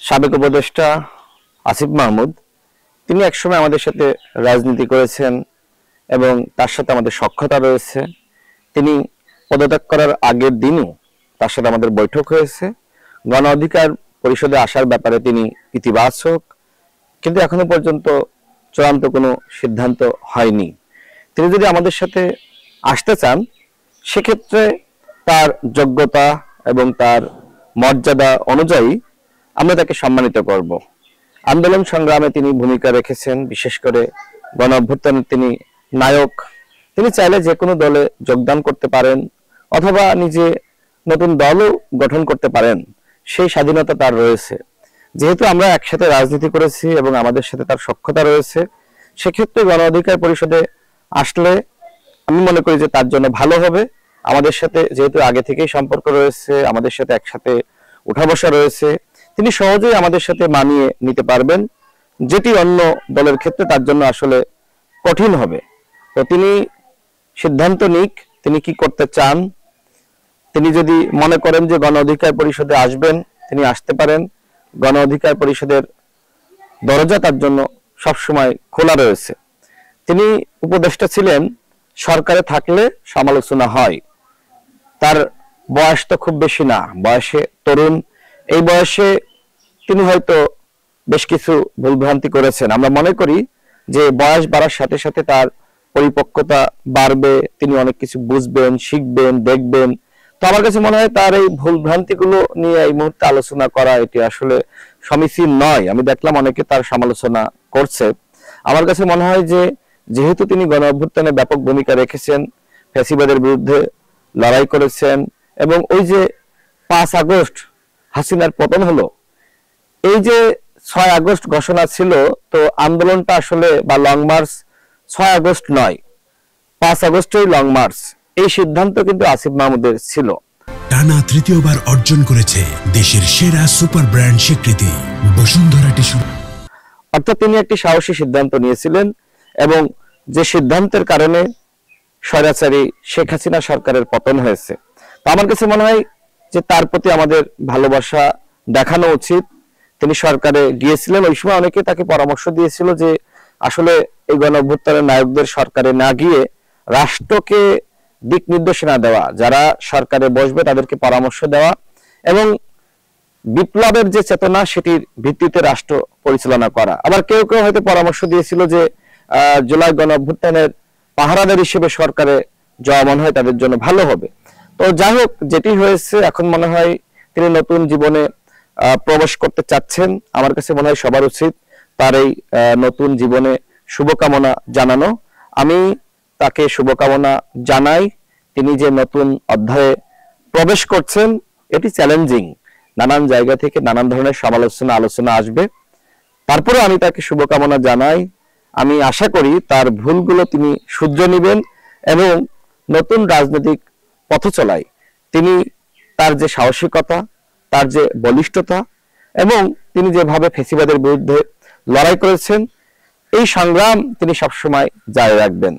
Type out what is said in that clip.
সাবেক উপদেষ্টা আসিফ মাহমুদ তিনি একসময় আমাদের সাথে রাজনীতি করেছেন এবং তার সাথে আমাদের সখ্যতা রয়েছে। তিনি পদত্যাগ করার আগের দিনও তার সাথে আমাদের বৈঠক হয়েছে। গণ অধিকার পরিষদে আসার ব্যাপারে তিনি ইতিবাচক, কিন্তু এখনো পর্যন্ত চূড়ান্ত কোনো সিদ্ধান্ত হয়নি। তিনি যদি আমাদের সাথে আসতে চান সেক্ষেত্রে তার যোগ্যতা এবং তার মর্যাদা অনুযায়ী আমরা তাকে সম্মানিত করব। আন্দোলন সংগ্রামে তিনি ভূমিকা রেখেছেন, বিশেষ করে গণ অভ্যুত্থানের তিনি নায়ক। তিনি চাইলে যে কোনো দলে যোগদান করতে পারেন অথবা নিজে নতুন দলও গঠন করতে পারেন, সেই স্বাধীনতা তার রয়েছে। যেহেতু আমরা একসাথে রাজনীতি করেছি এবং আমাদের সাথে তার সখ্যতা রয়েছে, সেক্ষেত্রে গণ অধিকার পরিষদে আসলে আমি মনে করি যে তার জন্য ভালো হবে। আমাদের সাথে যেহেতু আগে থেকেই সম্পর্ক রয়েছে, আমাদের সাথে একসাথে উঠা বসা রয়েছে, তিনি সহজেই আমাদের সাথে মানিয়ে নিতে পারবেন, যেটি অন্য দলের ক্ষেত্রে তার জন্য আসলে কঠিন হবে। তো তিনি সিদ্ধান্ত নিক তিনি কি করতে চান। তিনি যদি মনে করেন যে গণ অধিকার পরিষদে আসবেন, তিনি আসতে পারেন। গণ অধিকার পরিষদের দরজা তার জন্য সবসময় খোলা রয়েছে। তিনি উপদেষ্টা ছিলেন, সরকারে থাকলে সমালোচনা হয়। তার বয়স তো খুব বেশি না, বয়সে তরুণ। এই বয়সে তিনি হয়তো বেশ কিছু ভুলভ্রান্তি করেছেন। আমরা মনে করি যে বয়স বাড়ার সাথে সাথে তার পরিপক্কতা বাড়বে, তিনি অনেক কিছু বুঝবেন, শিখবেন, দেখবেন। তো আমার কাছে মনে হয় তার এই ভুলভ্রান্তিগুলো নিয়ে এই মুহূর্তে আলোচনা করা এটি আসলে সমীচীন নয়। আমি দেখলাম অনেকে তার সমালোচনা করছে। আমার কাছে মনে হয় যে যেহেতু তিনি গণ অভ্যুত্থানে ব্যাপক ভূমিকা রেখেছেন, ফ্যাসিবাদের বিরুদ্ধে লড়াই করেছেন, এবং ওই যে 5 আগস্ট হাসিনার পতন হলো, এই যে 6 আগস্ট ঘোষণা ছিল, তো আন্দোলনটা আসলে বা লং মার্চ 6 আগস্ট নয়, 5 আগস্টই লং মার্চ। এই সিদ্ধান্ত কিন্তু আসিফ মাহমুদের ছিল। টানা তৃতীয়বার অর্জন করেছে দেশের সেরা সুপার ব্র্যান্ড স্বীকৃতি বসুন্ধরা টিস্যু। অর্থাৎ তিনি একটি সাহসী সিদ্ধান্ত নিয়েছিলেন, এবং যে সিদ্ধান্তের কারণে স্বৈরাচারী শেখ হাসিনা সরকারের পতন হয়েছে। তো আমার কাছে মনে হয় যে তার প্রতি আমাদের ভালোবাসা দেখানো উচিত। তিনি সরকারে গিয়েছিলেন, ওই সময় অনেকে তাকে পরামর্শ দিয়েছিল যে আসলে এই গণ অভ্যুত্থানের নায়কদের সরকারে না গিয়ে রাষ্ট্রকে দিক নির্দেশনা দেওয়া, যারা সরকারে বসবে তাদেরকে পরামর্শ দেওয়া, এবং বিপ্লবের যে চেতনা সেটির ভিত্তিতে রাষ্ট্র পরিচালনা করা। আবার কেউ কেউ হয়তো পরামর্শ দিয়েছিল যে জুলাই গণ অভ্যুত্থানের পাহারাদার হিসেবে সরকারে যাওয়া মনে হয় তাদের জন্য ভালো হবে। তো যাই হোক, যেটি হয়েছে, এখন মনে হয় তিনি নতুন জীবনে প্রবেশ করতে চাচ্ছেন। আমার কাছে মনে হয় সবার উচিত তার এই নতুন জীবনে শুভকামনা জানানো। আমি তাকে শুভকামনা জানাই। তিনি যে নতুন অধ্যায়ে প্রবেশ করছেন এটি চ্যালেঞ্জিং, নানান জায়গা থেকে নানান ধরনের সমালোচনা আলোচনা আসবে। তারপরে আমি তাকে শুভকামনা জানাই। আমি আশা করি তার ভুলগুলো তিনি শুধরে নেবেন এবং নতুন রাজনৈতিক পথ চলায় তিনি তার যে সাহসিকতা, তার যে বলিষ্ঠতা, এবং তিনি যেভাবে ফ্যাসিবাদের বিরুদ্ধে লড়াই করেছেন, এই সংগ্রাম তিনি সবসময় জারি রাখবেন।